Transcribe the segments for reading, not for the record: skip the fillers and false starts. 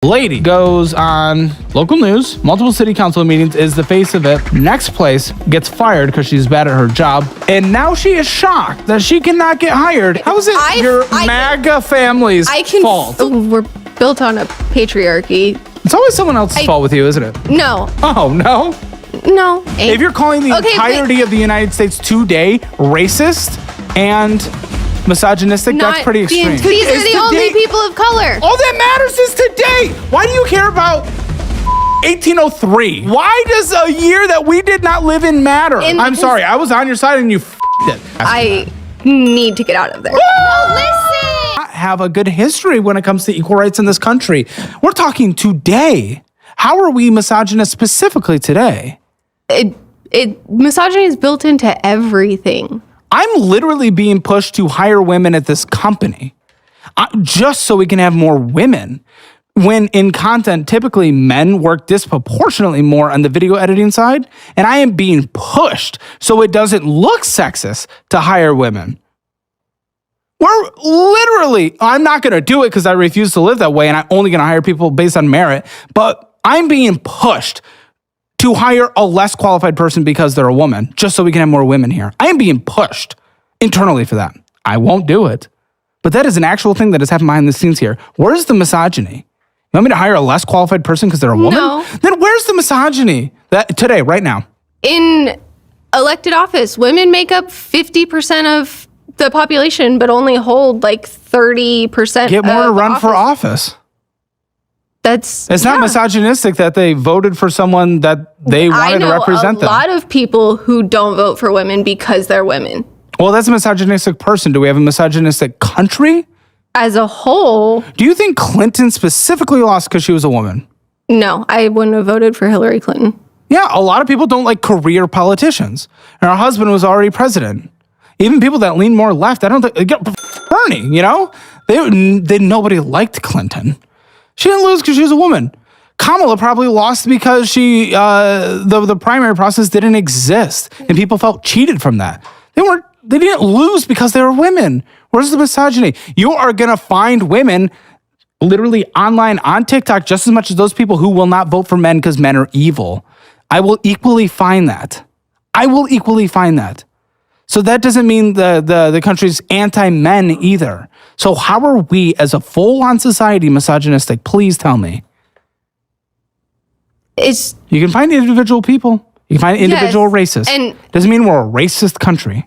Lady goes on local news, multiple city council meetings, is the face of it. Next place gets fired because she's bad at her job. And now she is shocked that she cannot get hired. How is it your MAGA family's fault? We're built on a patriarchy. It's always someone else's fault with you, isn't it? No. Oh, no? No. If you're calling the entirety of the United States today racist and misogynistic, that's pretty extreme. These are the only people of color. All that matters is today. Why do you care about 1803? Why does a year that we did not live in matter? I'm sorry, I was on your side and you it. I need to get out of there. No, listen! Have a good history when it comes to equal rights in this country. We're talking today. How are we misogynist specifically today? Misogyny is built into everything. I'm literally being pushed to hire women at this company just so we can have more women. When in content, typically men work disproportionately more on the video editing side, and I am being pushed so it doesn't look sexist to hire women. We're literally, I'm not going to do it because I refuse to live that way and I'm only going to hire people based on merit, but I'm being pushed to hire a less qualified person because they're a woman, just so we can have more women here. I am being pushed internally for that. I won't do it. But that is an actual thing that has happened behind the scenes here. Where's the misogyny? You want me to hire a less qualified person because they're a woman? No. Then where's the misogyny today, right now? In elected office, women make up 50% of the population, but only hold like 30%. Get more to run for office. It's not misogynistic that they voted for someone that they wanted to represent them. I know a lot of people who don't vote for women because they're women. Well, that's a misogynistic person. Do we have a misogynistic country? As a whole. Do you think Clinton specifically lost because she was a woman? No, I wouldn't have voted for Hillary Clinton. Yeah, a lot of people don't like career politicians. And her husband was already president. Even people that lean more left, I don't think, Bernie, you know? Nobody liked Clinton. She didn't lose because she was a woman. Kamala probably lost because the primary process didn't exist and people felt cheated from that. They didn't lose because they were women. Where's the misogyny? You are going to find women literally online on TikTok just as much as those people who will not vote for men because men are evil. I will equally find that. So that doesn't mean the country's anti-men either. So how are we as a full-on society misogynistic? Please tell me. You can find individual people. You can find individual racists. And doesn't mean we're a racist country.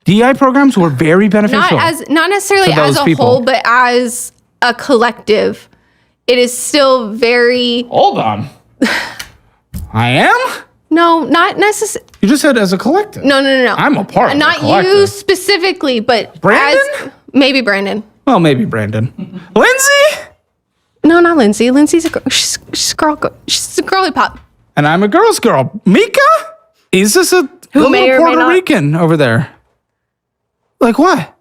DEI programs were very beneficial. Not necessarily as a whole, but as a collective. It is still very... Hold on. I am? No, not necessarily. You just said as a collective. No. I'm a part of the collective. Not you specifically, but Brandon? Maybe Brandon. Well, maybe Brandon. Lindsay? No, not Lindsay. Lindsay's a girl. She's a girly pop. And I'm a girl's girl. Mika? Is this a little Puerto Rican over there? Like what?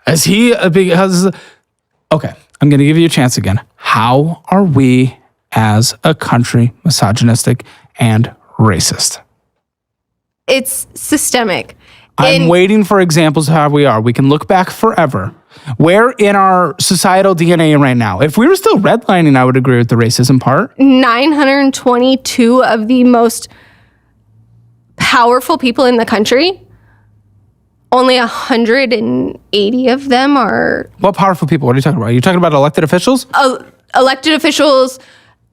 Is he a big... Okay, I'm going to give you a chance again. How are we as a country misogynistic and racist? It's systemic. I'm waiting for examples of how we are. We can look back forever. Where in our societal DNA right now? If we were still redlining, I would agree with the racism part. 922 of the most powerful people in the country, only 180 of them are... What powerful people? What are you talking about? Are you talking about elected officials? Elected officials,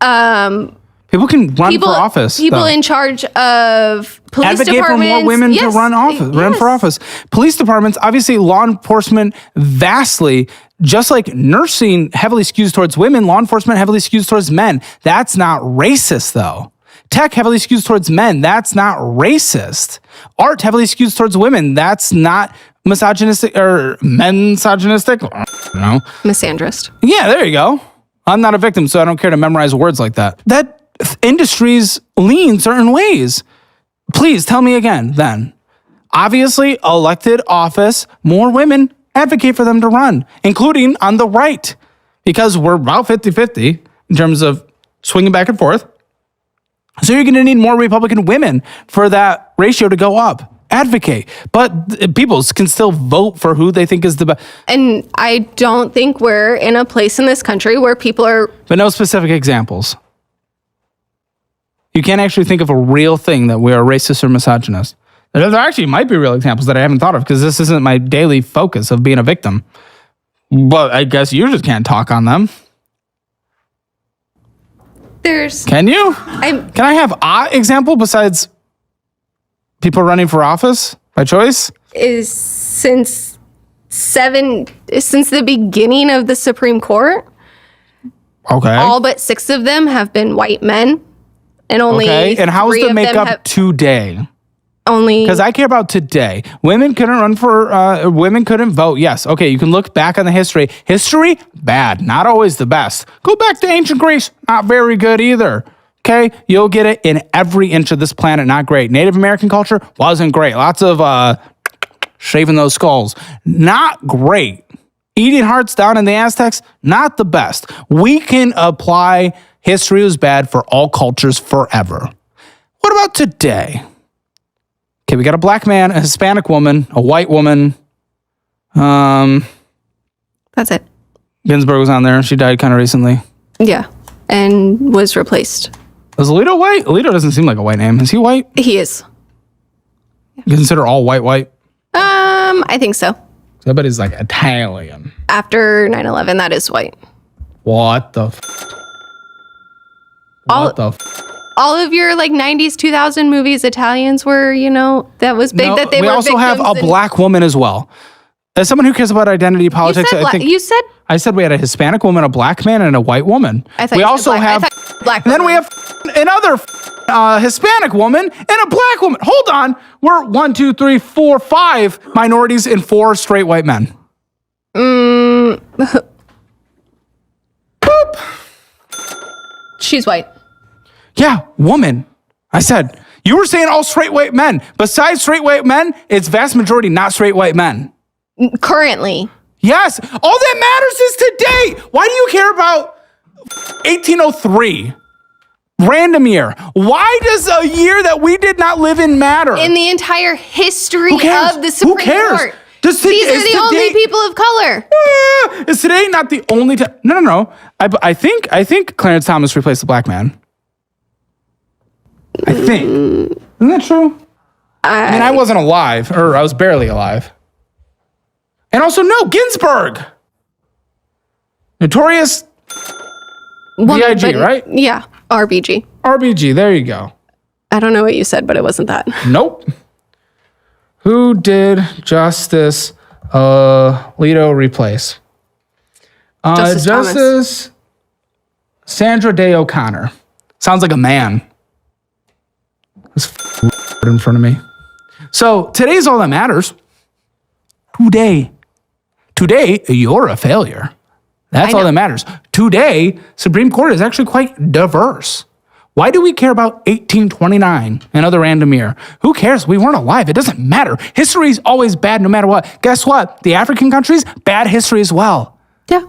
people can run for office. People in charge of police Advocate departments. For more women to run for office. Police departments, obviously law enforcement vastly, just like nursing heavily skews towards women, law enforcement heavily skews towards men. That's not racist though. Tech heavily skews towards men. That's not racist. Art heavily skews towards women. That's not misogynistic or misogynistic. I don't know. Misandrist. Yeah, there you go. I'm not a victim, so I don't care to memorize words like that. That industries lean certain ways. Please tell me again then. Obviously, elected office, more women advocate for them to run, including on the right, because we're about 50-50 in terms of swinging back and forth. So you're going to need more Republican women for that ratio to go up. advocate. But people can still vote for who they think is the best. And I don't think we're in a place in this country where people are... But no specific examples. You can't actually think of a real thing that we are racist or misogynist. There actually might be real examples that I haven't thought of because this isn't my daily focus of being a victim. But I guess you just can't talk on them. Can you? Can I have an example besides people running for office by choice? Is since the beginning of the Supreme Court, okay, all but 6 of them have been white men, and only and how's the makeup today? Only because I care about today. Women couldn't run for. Women couldn't vote. Yes, okay. You can look back on the history. History, bad, not always the best. Go back to ancient Greece, not very good either. Okay, you'll get it in every inch of this planet. Not great. Native American culture wasn't great. Lots of shaving those skulls. Not great. Eating hearts down in the Aztecs, not the best. We can apply history was bad for all cultures forever. What about today? Okay, we got a black man, a Hispanic woman, a white woman. That's it. Ginsburg was on there. She died kind of recently. Yeah, and was replaced. Is Alito white? Alito doesn't seem like a white name. Is he white? He is. You consider all white? I think so. I bet he's like Italian. After 9/11, that is white. What the all of your like 90s, 2000 movies, Italians were, that was big that they were. We also have a black woman as well. As someone who cares about identity politics, I said we had a Hispanic woman, a black man, and a white woman. We also have black. And then we have another Hispanic woman and a black woman. Hold on, we're 1, 2, 3, 4, 5 minorities and 4 straight white men. Boop. She's white. Yeah, woman. I said, you were saying all straight white men. Besides straight white men, it's vast majority not straight white men. Currently. Yes. All that matters is today. Why do you care about 1803? Random year. Why does a year that we did not live in matter? In the entire history of the Supreme Court. These are the only people of color. Is today not the only time? No. I think Clarence Thomas replaced the black man. I think. Isn't that true? I mean, I wasn't alive, or I was barely alive. And also, no, Ginsburg. Notorious B.I.G., right? Yeah, RBG. RBG, there you go. I don't know what you said, but it wasn't that. Nope. Who did Justice Alito replace? Justice Sandra Day O'Connor. Sounds like a man. This in front of me. So today's all that matters. Today, you're a failure. That's all that matters. Today, Supreme Court is actually quite diverse. Why do we care about 1829, another random year? Who cares? We weren't alive. It doesn't matter. History is always bad no matter what. Guess what? The African countries, bad history as well. Yeah.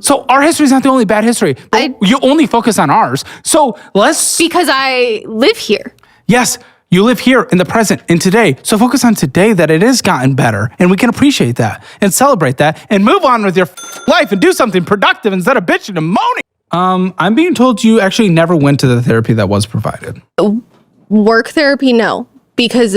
So our history is not the only bad history. You only focus on ours. So because I live here. Yes, you live here in the present, in today. So focus on today that it has gotten better. And we can appreciate that and celebrate that and move on with your life and do something productive instead of bitching and moaning. I'm being told you actually never went to the therapy that was provided. Work therapy, no. Because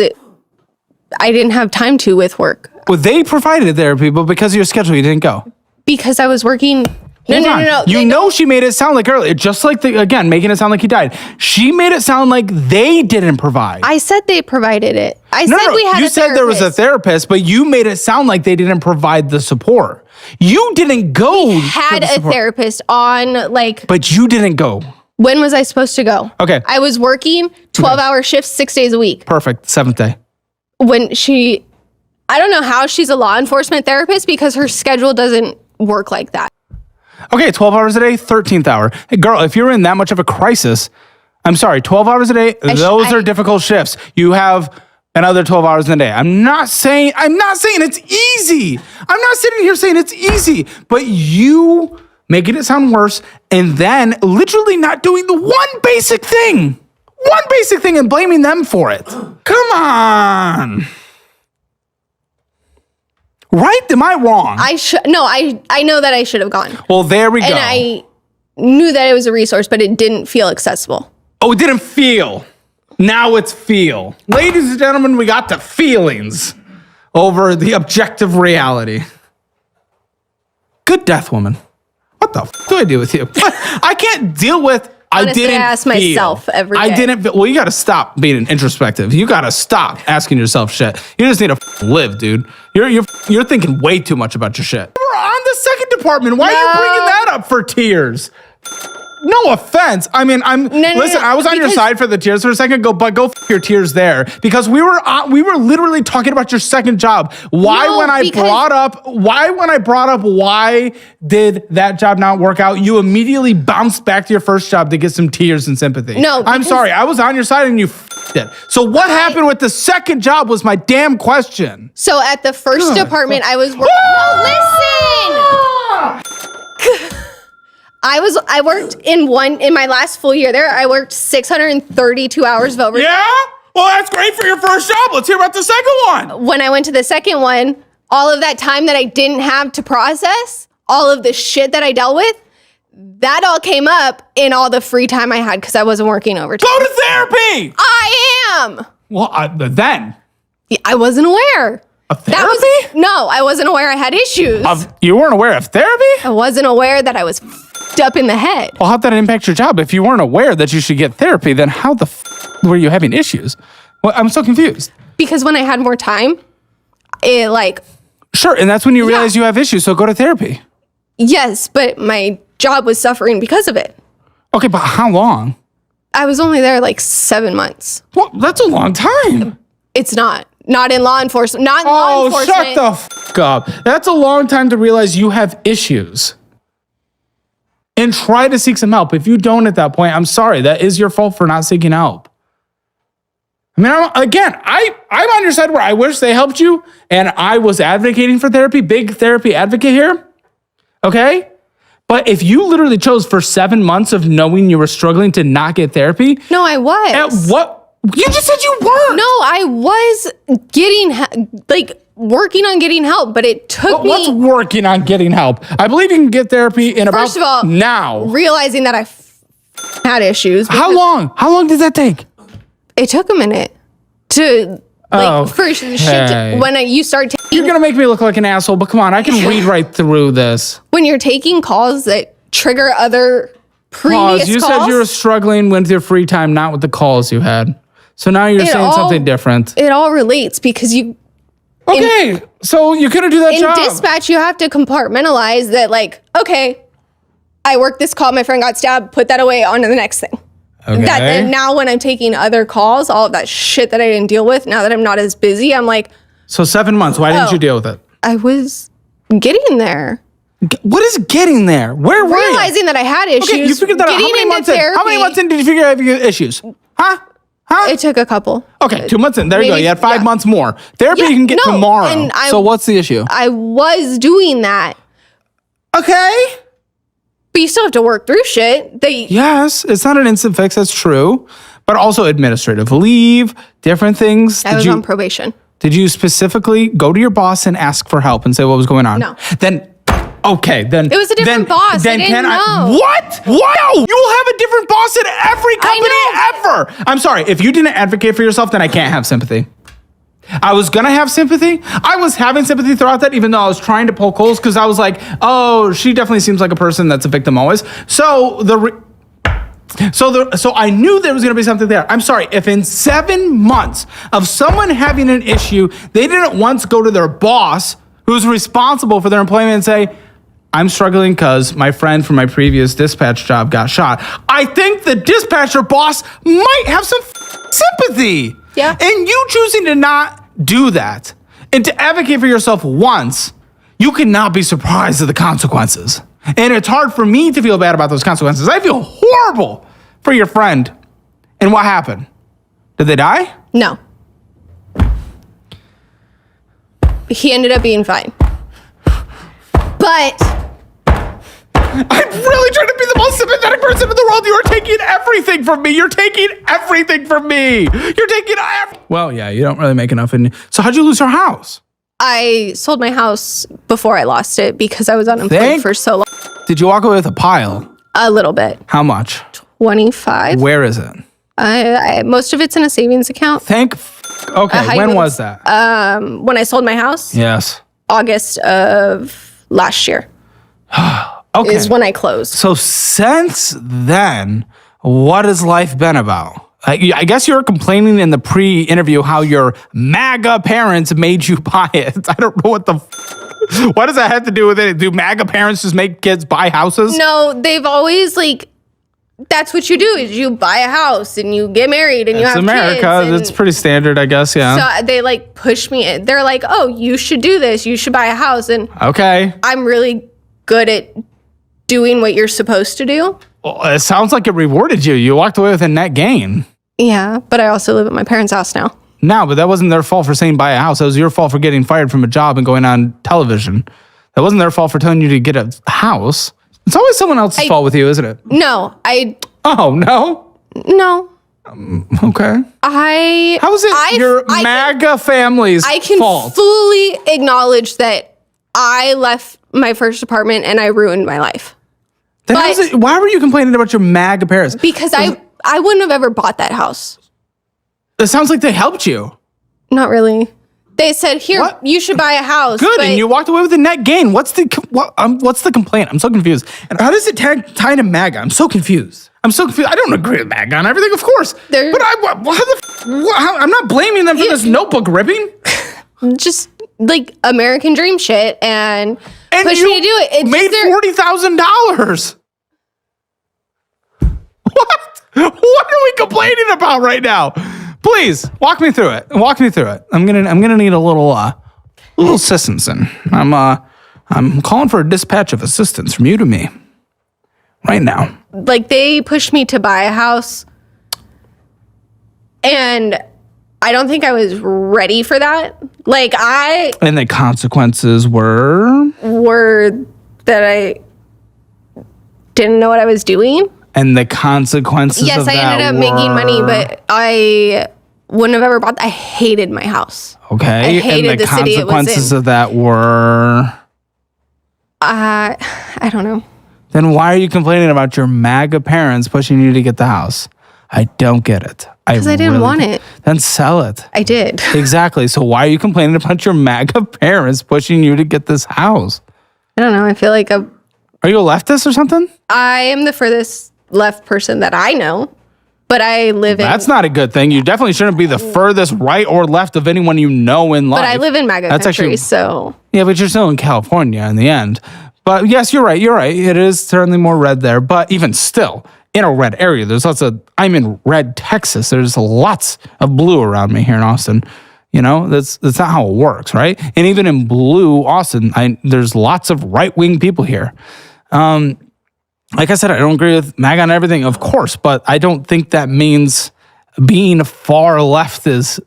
I didn't have time to with work. Well, they provided therapy, but because of your schedule, you didn't go. Because I was working... No. You know she made it sound like earlier, just like, again, making it sound like he died. She made it sound like they didn't provide. I said they provided it. We had a therapist. You said there was a therapist, but you made it sound like they didn't provide the support. You didn't go. We had a therapist on, But you didn't go. When was I supposed to go? Okay. I was working 12-hour shifts 6 days a week. Perfect. 7th day. I don't know how she's a law enforcement therapist because her schedule doesn't work like that. Okay, 12 hours a day, 13th hour. Hey, girl, if you're in that much of a crisis, I'm sorry, 12 hours a day, those are difficult shifts. You have another 12 hours in a day. I'm not saying it's easy. I'm not sitting here saying it's easy, but you making it sound worse and then literally not doing the one basic thing and blaming them for it. Come on. Right? Am I wrong? I know that I should have gone. Well, there we go. And I knew that it was a resource, but it didn't feel accessible. Oh, it didn't feel. Now it's feel. Ladies and gentlemen, we got the feelings over the objective reality. Good death, woman. What the do I do with you? I can't deal with. Honestly, I ask myself every day. Well, you got to stop being introspective. You got to stop asking yourself shit. You just need to live, dude. You're thinking way too much about your shit. We're on the second department. Why are you bringing that up for tears? No offense. I mean, listen. I was on your side for the tears for a second. Go f your tears there because we were literally talking about your second job. Why when I brought up why did that job not work out? You immediately bounced back to your first job to get some tears and sympathy. No, I'm sorry. I was on your side and you f***ed it. So what happened with the second job was my damn question. So at the first department, I was working. No, listen. I worked in my last full year there, I worked 632 hours of overtime. Yeah? Well, that's great for your first job. Let's hear about the second one. When I went to the second one, all of that time that I didn't have to process, all of the shit that I dealt with, that all came up in all the free time I had because I wasn't working overtime. Go to therapy. I am. Well, then. I wasn't aware. Of therapy? No, I wasn't aware I had issues. You weren't aware of therapy? I wasn't aware that I was f***ed up in the head. Well, how'd that impact your job? If you weren't aware that you should get therapy, then how the were you having issues? Well, I'm so confused. Because when I had more time, Sure, and that's when you realize you have issues, so go to therapy. Yes, but my job was suffering because of it. Okay, but how long? I was only there 7 months. Well, that's a long time. It's not. Not in law enforcement. Not in law enforcement. Shut the f*** up. That's a long time to realize you have issues. And try to seek some help. If you don't at that point, I'm sorry. That is your fault for not seeking help. I mean, I'm on your side where I wish they helped you. And I was advocating for therapy. Big therapy advocate here. Okay? But if you literally chose for 7 months of knowing you were struggling to not get therapy. No, I was. At what? You just said you weren't. No, I was working on getting help, but it took me. What's working on getting help? I believe you can get therapy in about First of all, now. Realizing that I had issues. How long? How long did that take? It took a minute to for shit. When you start taking, You're gonna make me look like an asshole, but come on, I can read right through this. When you're taking calls that trigger other previous You calls. said you were struggling with your free time, not with the calls you had. So now you're saying something different. It all relates because you. Okay, so you couldn't do that job. In dispatch, you have to compartmentalize that. Okay, I worked this call. My friend got stabbed. Put that away. On to the next thing. Okay. And now when I'm taking other calls, all of that shit that I didn't deal with. Now that I'm not as busy, I'm like. So 7 months. Why didn't you deal with it? I was getting there. What is getting there? Where were you? Realizing that I had issues. Okay, you figured that out. How many months in? How many months in did you figure out you had issues? Huh? It took a couple. Okay, 2 months in. There you go. You had 5 months more. Therapy you can get tomorrow. So what's the issue? I was doing that. Okay. But you still have to work through shit. Yes, it's not an instant fix. That's true. But also administrative leave, different things. I was on probation. Did you specifically go to your boss and ask for help and say what was going on? No. Then it was a different boss. Then I didn't know. What? Wow! You will have a different boss at every company ever. I'm sorry. If you didn't advocate for yourself, then I can't have sympathy. I was gonna have sympathy. I was having sympathy throughout that, even though I was trying to poke holes because I was like, oh, she definitely seems like a person that's a victim always. So I knew there was going to be something there. I'm sorry, if in 7 months of someone having an issue, they didn't once go to their boss who's responsible for their employment and say, I'm struggling because my friend from my previous dispatch job got shot. I think the dispatcher boss might have some sympathy. Yeah. And you choosing to not do that and to advocate for yourself once, you cannot be surprised at the consequences. And it's hard for me to feel bad about those consequences. I feel horrible for your friend. And what happened? Did they die? No. He ended up being fine. But I'm really trying to be the most sympathetic person in the world. You are taking everything from me. You're taking everything from me. You're taking Well, yeah, you don't really make enough. So how'd you lose your house? I sold my house before I lost it because I was unemployed for so long. Did you walk away with a pile? A little bit. How much? 25. Where is it? Most of it's in a savings account. Okay, when was that? When I sold my house? Yes. August of last year. Okay. Is when I closed. So since then, what has life been about? I guess you were complaining in the pre-interview how your MAGA parents made you buy it. I don't know what what does that have to do with it? Do MAGA parents just make kids buy houses? No, they've always that's what you do is you buy a house and you get married and you have America. kids. It's pretty standard, I guess, yeah. So they push me. They're like, oh, you should do this. You should buy a house. And okay. I'm really good at doing what you're supposed to do. Well, it sounds like it rewarded you. You walked away with a net gain. Yeah, but I also live at my parents' house now. No, but that wasn't their fault for saying buy a house. That was your fault for getting fired from a job and going on television. That wasn't their fault for telling you to get a house. It's always someone else's fault with you, isn't it? No, Oh, no? No. Okay. How is it your MAGA family's fault? I can fully acknowledge that I left my first apartment and I ruined my life. Why were you complaining about your MAGA parents? Because I wouldn't have ever bought that house. It sounds like they helped you. Not really. They said, here, you should buy a house. Good, and you walked away with a net gain. What's the complaint? I'm so confused. And how does it tie to MAGA? I'm so confused. I don't agree with MAGA on everything, of course. But I'm not blaming them for this notebook ripping. Just American dream shit and push me to do it. It's made $40,000. What are we complaining about right now? Please walk me through it. I'm gonna need a little assistance. I'm calling for a dispatch of assistance from you to me right now. They pushed me to buy a house, and I don't think I was ready for that. And the consequences were that I didn't know what I was doing. And the consequences yes, of that I ended up making money, but I wouldn't have ever bought that. I hated my house. Okay. I hated the city it was in. And the consequences of that were? I don't know. Then why are you complaining about your MAGA parents pushing you to get the house? I don't get it. Because I didn't want it. Then sell it. I did. Exactly. So why are you complaining about your MAGA parents pushing you to get this house? I don't know. I feel like Are you a leftist or something? I am the furthest left person that I know, but I live in... That's not a good thing. You definitely shouldn't be the furthest right or left of anyone you know in life. But I live in MAGA country, so... Yeah, but you're still in California in the end. But yes, you're right. It is certainly more red there. But even still, in a red area, there's lots of... I'm in red Texas. There's lots of blue around me here in Austin. You know, that's not how it works, right? And even in blue Austin, there's lots of right-wing people here. Like I said, I don't agree with MAGA on everything, of course, but I don't think that means being far left is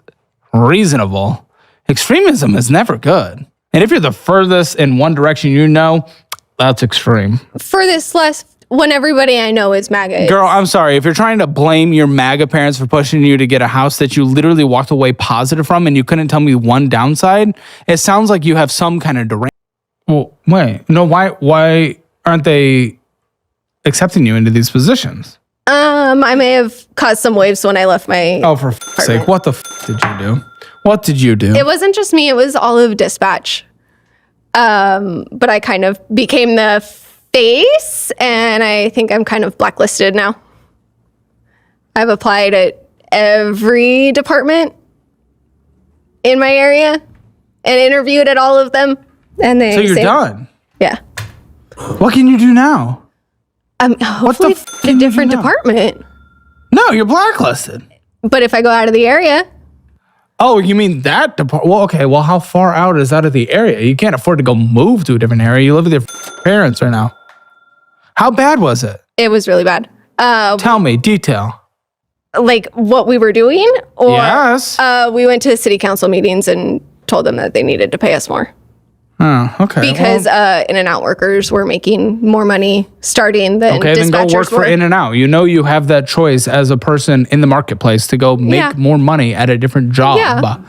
reasonable. Extremism is never good. And if you're the furthest in one direction, that's extreme. Furthest left when everybody I know is MAGA. Girl, I'm sorry. If you're trying to blame your MAGA parents for pushing you to get a house that you literally walked away positive from and you couldn't tell me one downside, it sounds like you have some kind of derangement. Well, wait. No, why aren't they accepting you into these positions? I may have caused some waves when I left my... Oh, for sake. What the did you do? What did you do? It wasn't just me. It was all of dispatch. But I kind of became the face, and I think I'm kind of blacklisted now. I've applied at every department in my area and interviewed at all of them. And they So you're done? Yeah. What can you do now? Hopefully a different department. No, you're blacklisted. But if I go out of the area... Oh, you mean that department? Well, okay. Well, how far out is out of the area? You can't afford to go move to a different area. You live with your parents right now. How bad was it? It was really bad. Tell me, detail. What we were doing? Or, yes. We went to city council meetings and told them that they needed to pay us more. Oh, okay. Because In-N-Out workers were making more money starting than dispatchers then go work for In-N-Out. You have that choice as a person in the marketplace to go make more money at a different job. Yeah.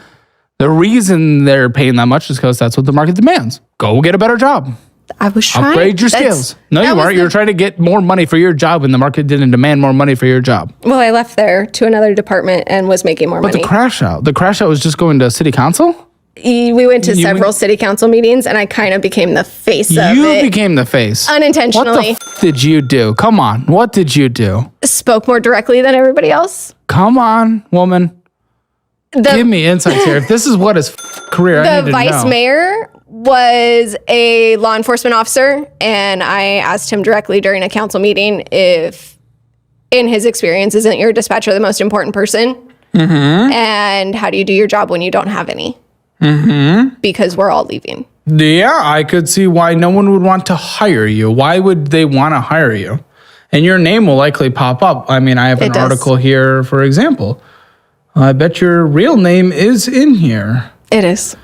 The reason they're paying that much is because that's what the market demands. Go get a better job. I was trying. Upgrade your skills. No, you weren't. You were trying to get more money for your job when the market didn't demand more money for your job. Well, I left there to another department and was making more money. But the crash out was just going to city council? We went to several city council meetings, and I kind of became the face of it. You became the face. Unintentionally. What the did you do? Come on. What did you do? Spoke more directly than everybody else. Come on, woman. Give me insights here. If this is what his career, I need to know. The vice mayor was a law enforcement officer, and I asked him directly during a council meeting if, in his experience, isn't your dispatcher the most important person? Mm-hmm. And how do you do your job when you don't have any? Mm-hmm. Because we're all leaving. Yeah, I could see why no one would want to hire you. Why would they want to hire you? And your name will likely pop up. I mean, I have an article here, for example. I bet your real name is in here. It is.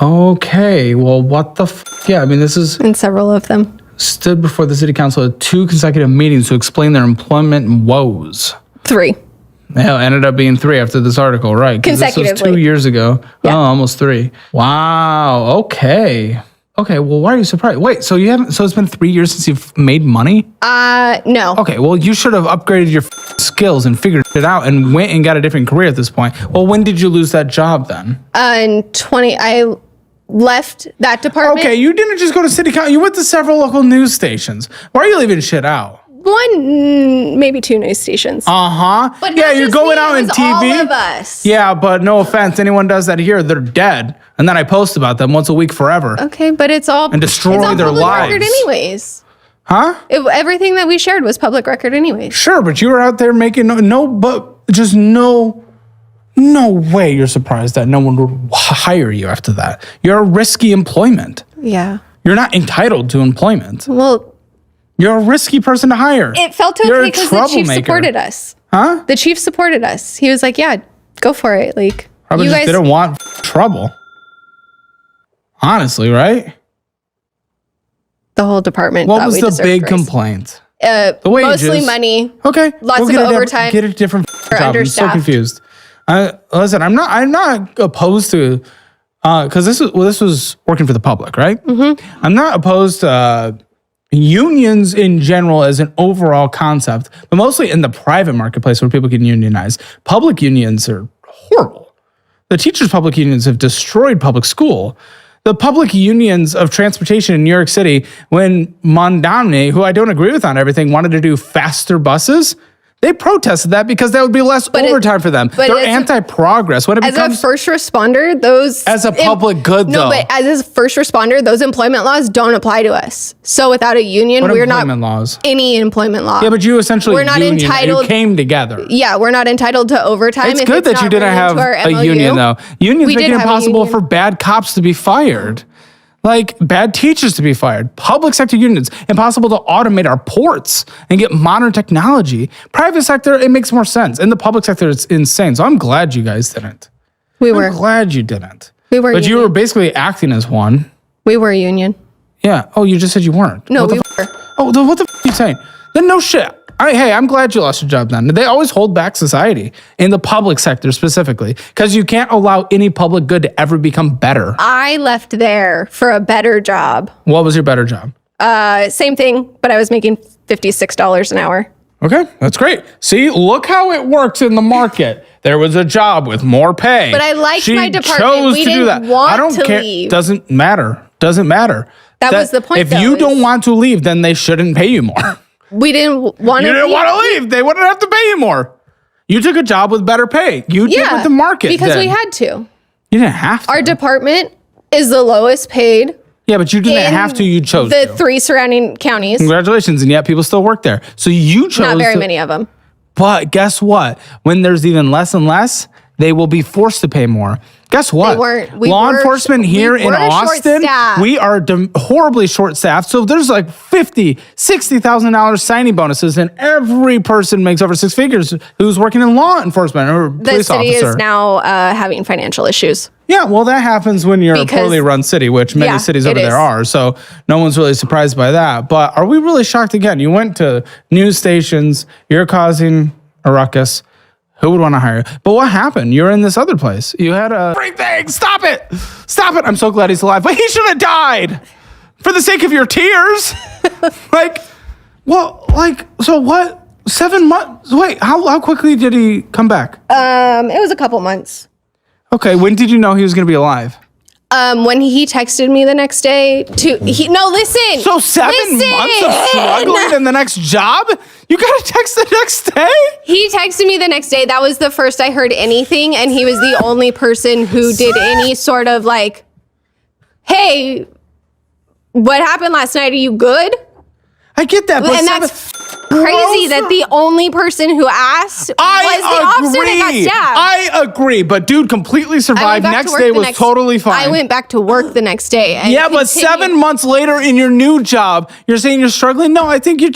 Okay, well, what the yeah, I mean, this is... And several of them. Stood before the city council at 2 consecutive meetings to explain their employment woes. 3. Hell, ended up being 3 after this article, right? Consecutively. This was 2 years ago. Yeah. Oh, almost 3. Wow, okay. Okay, well, why are you surprised? Wait, so it's been 3 years since you've made money? No. Okay, well, you should have upgraded your skills and figured it out and went and got a different career at this point. Well, when did you lose that job then? I left that department. Okay, you didn't just go to city council. You went to several local news stations. Why are you leaving shit out? 1, maybe 2 news stations. Uh-huh. But yeah, you're going out on TV. All of us. Yeah, but no offense. Anyone does that here, they're dead. And then I post about them once a week forever. Okay, but it's all... And destroy their lives. Record anyways. Huh? Everything that we shared was public record anyways. Sure, but you were out there making no way you're surprised that no one would hire you after that. You're a risky employment. Yeah. You're not entitled to employment. Well... You're a risky person to hire. It felt okay because the chief supported us. Huh? The chief supported us. He was like, yeah, go for it. Like, probably you just guys didn't want trouble. Honestly, right? The whole department. What was the big complaint? The wages. Mostly money. Okay. Lots of overtime. Get a different job. I'm so confused. Listen, I'm not opposed to, because this was working for the public, right? Mm-hmm. I'm not opposed to unions in general as an overall concept, but mostly in the private marketplace where people can unionize. Public unions are horrible. The teachers' public unions have destroyed public school. The public unions of transportation in New York City, when Mondani, who I don't agree with on everything, wanted to do faster buses, they protested that because that would be less overtime for them. They're anti-progress. When it becomes as a first responder, those as a public good, though. No, but as a first responder, those employment laws don't apply to us. So without a union, we're not employment laws. Any employment law. Yeah, but you essentially we're not entitled. You came together. Yeah, we're not entitled to overtime. It's good that you didn't have a union, though. Unions make it impossible for bad cops to be fired. Like bad teachers to be fired, public sector unions, impossible to automate our ports and get modern technology. Private sector, it makes more sense. In the public sector, it's insane. So I'm glad you guys didn't. I'm glad you didn't. We were. But you were basically acting as one. We were a union. Yeah. Oh, you just said you weren't. No, we were. Oh, then what the f are you saying? Then no shit. Hey, I'm glad you lost your job then. They always hold back society in the public sector specifically because you can't allow any public good to ever become better. I left there for a better job. What was your better job? Same thing, but I was making $56 an hour. Okay, that's great. See, look how it works in the market. There was a job with more pay. But I liked my department. We didn't want to leave. Doesn't matter. That was the point. If you don't want to leave, then they shouldn't pay you more. We didn't want to. You didn't want to leave. They wouldn't have to pay you more. You took a job with better pay. You did with the market because we had to. You didn't have to. Our department is the lowest paid. Yeah, but you didn't have to. You chose the 3 surrounding counties. Congratulations, and yet people still work there. So you chose. Not very many of them. But guess what? When there's even less and less, they will be forced to pay more. Guess what? Law enforcement here in Austin, we are horribly short-staffed. So there's like $50,000, $60,000 signing bonuses, and every person makes over 6 figures who's working in law enforcement or police officer. The city is now having financial issues. Yeah, well, that happens when you're a poorly run city, which many cities over there are. So no one's really surprised by that. But are we really shocked again? You went to news stations. You're causing a ruckus. Who would want to hire you? But what happened? You're in this other place. You had a great thing. Stop it. Stop it. I'm so glad he's alive. But he should have died for the sake of your tears. So what? 7 months? Wait, how quickly did he come back? It was a couple months. Okay, when did you know he was going to be alive? When he texted me the next day listen. So 7 months of struggling in the next job? You got a text the next day? He texted me the next day. That was the first I heard anything. And he was the only person who did any sort of like, hey, what happened last night? Are you good? I get that. But and that's crazy that the only person who asked was the officer that got stabbed. I agree, but dude completely survived. Next day was totally fine. I went back to work the next day. And but 7 months later in your new job, you're saying you're struggling? No, I think you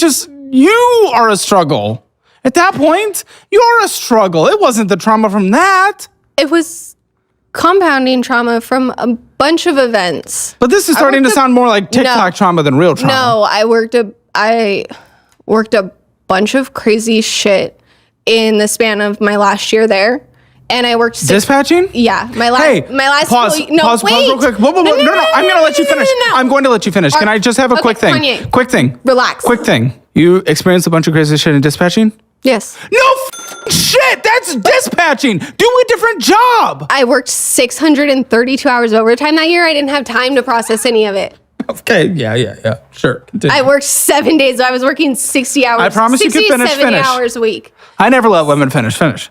are a struggle. At that point, you're a struggle. It wasn't the trauma from that. It was compounding trauma from a bunch of events. But this is starting to sound more like TikTok trauma than real trauma. No, I worked a bunch of crazy shit in the span of my last year there. And I worked dispatching? Yeah. My last pause real quick. Whoa, no, I'm going to let you finish. I'm going to let you finish. Can I just have a quick thing? Kanye. Quick thing. Relax. Quick thing. You experienced a bunch of crazy shit in dispatching? Yes. No shit. That's dispatching. Do a different job. I worked 632 hours overtime that year. I didn't have time to process any of it. Okay. Yeah. Sure. Continue. I worked 7 days. So I was working 60 hours. I promise you can finish. 70 hours a week. I never let women finish. It's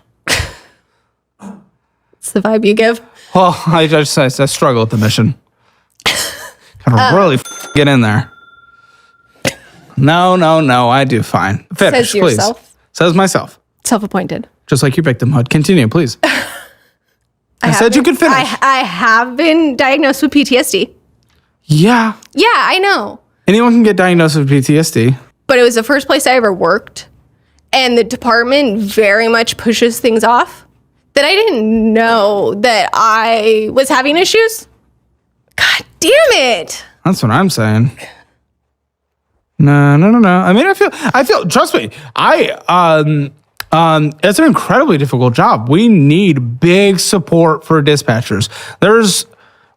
the vibe you give. Well, I struggle with the mission. Gotta really get in there. No, I do fine. Finish, Says yourself. Please. Says myself. Self-appointed. Just like your victimhood. Continue, please. I said you could finish. I have been diagnosed with PTSD. Yeah. Yeah, I know. Anyone can get diagnosed with PTSD. But it was the first place I ever worked. And the department very much pushes things off. That I didn't know that I was having issues. God damn it. That's what I'm saying. No. I mean, I feel, trust me, it's an incredibly difficult job. We need big support for dispatchers.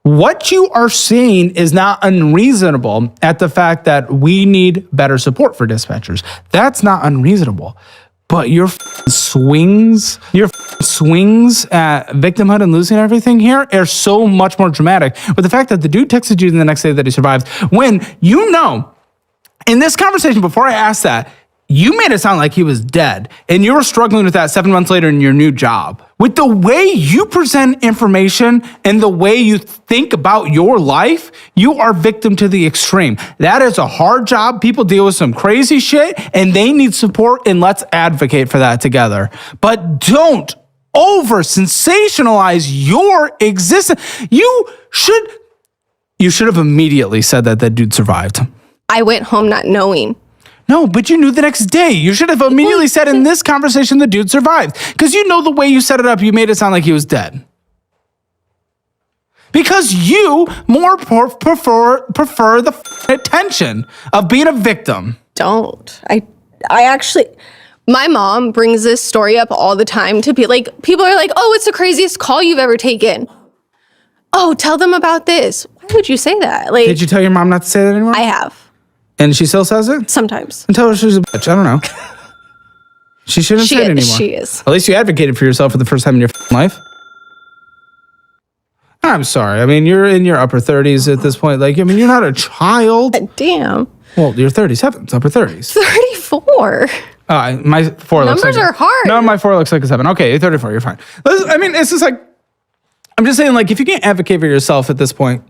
What you are seeing is not unreasonable at the fact that we need better support for dispatchers. That's not unreasonable. But your swings at victimhood and losing everything here are so much more dramatic. But the fact that the dude texted you the next day that he survived, when you know, in this conversation before I asked that, you made it sound like he was dead, and you were struggling with that 7 months later in your new job. With the way you present information and the way you think about your life, you are victim to the extreme. That is a hard job. People deal with some crazy shit, and they need support, and let's advocate for that together. But don't over-sensationalize your existence. You should have immediately said that dude survived. I went home not knowing. No, but you knew the next day. You should have immediately said in this conversation the dude survived. Because you know the way you set it up, you made it sound like he was dead. Because you more prefer the attention of being a victim. Don't. I actually, my mom brings this story up all the time to be like, people are like, oh, it's the craziest call you've ever taken. Oh, tell them about this. Why would you say that? Like, did you tell your mom not to say that anymore? I have. And she still says it? Sometimes. And tell her she's a bitch. I don't know. She shouldn't say it anymore. She is. At least you advocated for yourself for the first time in your life. I'm sorry. I mean, you're in your upper 30s at this point. Like, I mean, you're not a child. Damn. Well, you're 37. It's upper 30s. 34. My 4 looks like... Numbers are hard. No, my 4 looks like a 7. Okay, you're 34. You're fine. I mean, it's just like... I'm just saying, like, if you can't advocate for yourself at this point,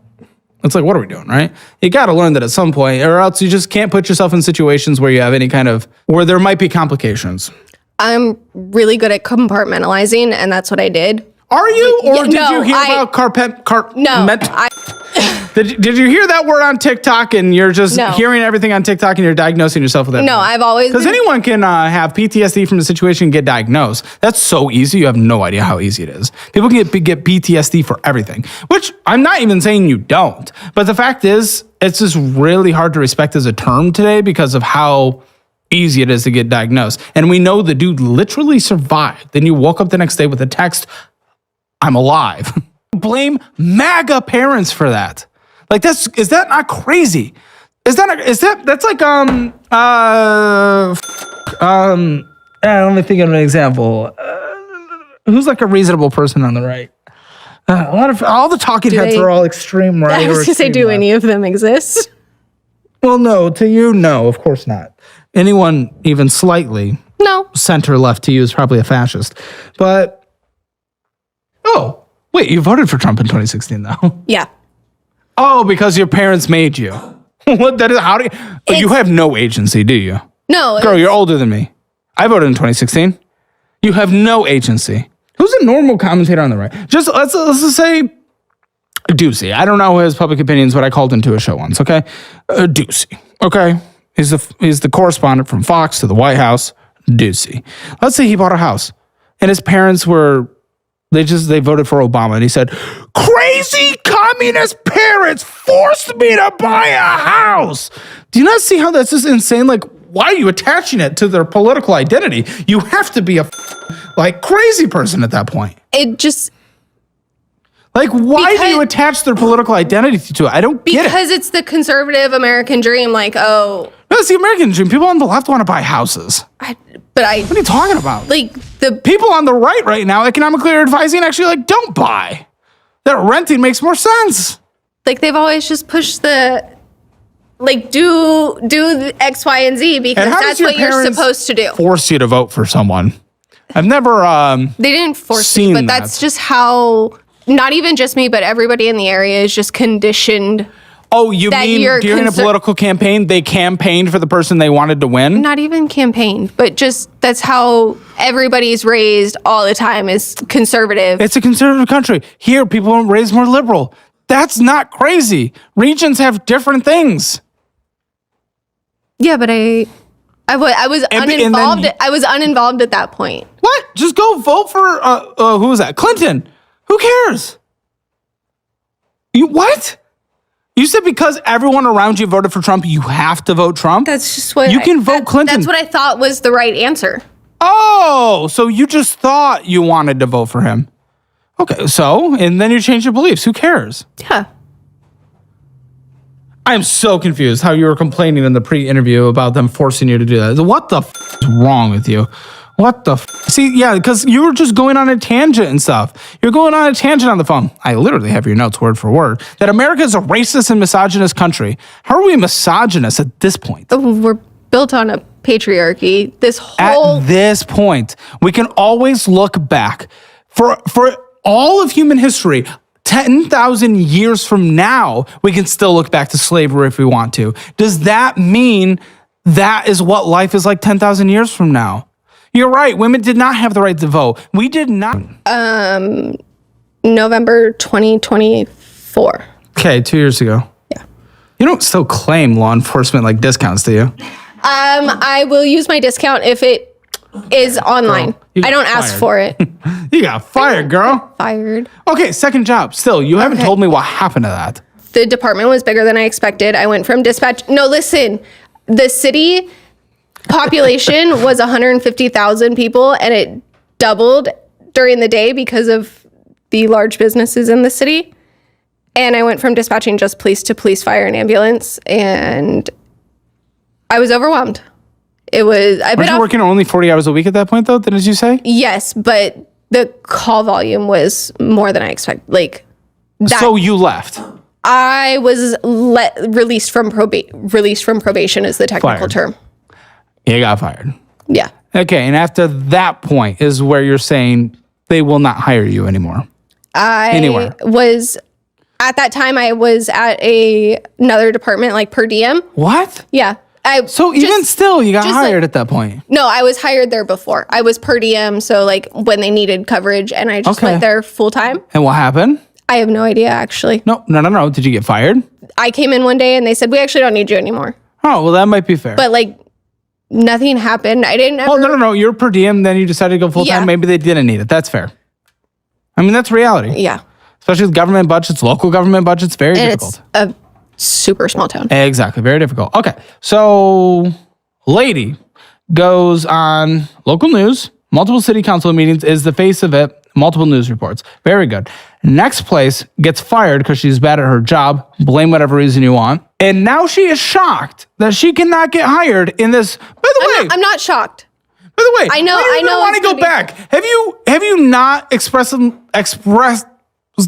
it's like, what are we doing, right? You got to learn that at some point, or else you just can't put yourself in situations where you have any kind of... where there might be complications. I'm really good at compartmentalizing, and that's what I did. Are you? Or did you hear about Did you hear that word on TikTok and you're just hearing everything on TikTok and you're diagnosing yourself with that? No, I've always... Because anyone can have PTSD from a situation and get diagnosed. That's so easy. You have no idea how easy it is. People can get PTSD for everything, which I'm not even saying you don't. But the fact is, it's just really hard to respect as a term today because of how easy it is to get diagnosed. And we know the dude literally survived. Then you woke up the next day with a text, I'm alive. Blame MAGA parents for that. Like is that not crazy? That's like let me think of an example. Who's like a reasonable person on the right? All the talking heads are all extreme right. I was going to say, do any of them exist? Well, no, to you, no, of course not. Anyone even slightly No. center left to you is probably a fascist. But, oh, wait, you voted for Trump in 2016 though. Yeah. Oh, because your parents made you. What? That is, how do you? But you have no agency, do you? No. Girl, you're older than me. I voted in 2016. You have no agency. Who's a normal commentator on the right? Just let's just say Ducey. I don't know his public opinions, but I called into a show once. Okay, Ducey. Okay, he's the correspondent from Fox to the White House. Ducey. Let's say he bought a house, and his parents were. They voted for Obama, and he said, crazy communist parents forced me to buy a house. Do you not see how that's just insane? Like, why are you attaching it to their political identity? You have to be a crazy person at that point. It just... Like, why do you attach their political identity to it? I don't get it. Because it's the conservative American dream, like, oh... That's the American dream. People on the left want to buy houses. What are you talking about? Like, the people on the right now, economically are advising actually, like, don't buy. That renting makes more sense. Like, they've always just pushed the... Like, do the X, Y, and Z because that's what you're supposed to do. Force you to vote for someone. I've never they didn't force me, but that's just how... Not even just me, but everybody in the area is just conditioned. Oh, you mean during a political campaign, they campaigned for the person they wanted to win? Not even campaigned, but just that's how everybody's raised all the time is conservative. It's a conservative country. Here, people are raised more liberal. That's not crazy. Regions have different things. Yeah, but I was uninvolved. I was uninvolved at that point. What? Just go vote for who was that? Clinton. Who cares? What? You said because everyone around you voted for Trump, you have to vote Trump? That's just what you can vote Clinton. That's what I thought was the right answer. Oh, so you just thought you wanted to vote for him. Okay, and then you changed your beliefs. Who cares? Yeah. I am so confused how you were complaining in the pre-interview about them forcing you to do that. What the is wrong with you? What the See, yeah, because you were just going on a tangent and stuff. You're going on a tangent on the phone. I literally have your notes word for word. That America is a racist and misogynist country. How are we misogynist at this point? We're built on a patriarchy. At this point, we can always look back. For all of human history, 10,000 years from now, we can still look back to slavery if we want to. Does that mean that is what life is like 10,000 years from now? You're right. Women did not have the right to vote. We did not. November 2024. Okay, 2 years ago. Yeah. You don't still claim law enforcement like discounts, do you? I will use my discount if it is online. I don't ask for it. You got fired, girl. Fired. Okay, second job. Still, you haven't told me what happened to that. The department was bigger than I expected. I went from dispatch. No, listen. The city population was 150,000 people, and it doubled during the day because of the large businesses in the city. And I went from dispatching just police to police, fire, and ambulance, and I was overwhelmed. Weren't you working only 40 hours a week at that point, though? Didn't you say? Yes, but the call volume was more than I expected. So you left. I was released from probation is the technical term. You got fired. Yeah. Okay, and after that point is where you're saying they will not hire you anymore. Anywhere. At that time, I was at another department, like per diem. What? Yeah. Even still, you got hired at that point. No, I was hired there before. I was per diem, so like when they needed coverage, and I just went there full time. And what happened? I have no idea, actually. No. Did you get fired? I came in one day and they said, we actually don't need you anymore. Oh, well, that might be fair. But nothing happened. I didn't ever... Oh, no. You're per diem, then you decided to go full time. Yeah. Maybe they didn't need it. That's fair. I mean, that's reality. Yeah. Especially with government budgets, local government budgets, very difficult. It's a super small town. Exactly. Very difficult. Okay. So, lady, goes on local news, multiple city council meetings, is the face of it, multiple news reports. Very good. Next place gets fired because she's bad at her job. Blame whatever reason you want. And now she is shocked that she cannot get hired in this. By the way, I'm not shocked. by the way, I know. I know. Want to go back? Have you not expressed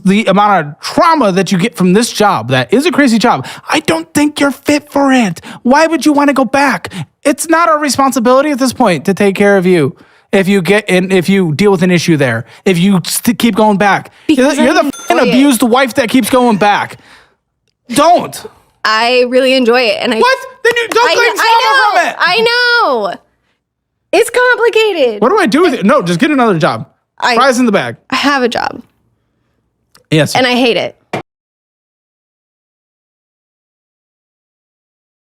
the amount of trauma that you get from this job? That is a crazy job. I don't think you're fit for it. Why would you want to go back? It's not our responsibility at this point to take care of you. If you deal with an issue there, if you keep going back, Because you're I the enjoy abused wife that keeps going back. Don't. I really enjoy it, and What? Then you don't claim trauma from it. I know. It's complicated. What do I do with it? No, just get another job. Prize in the bag. I have a job, Yes. and I hate it.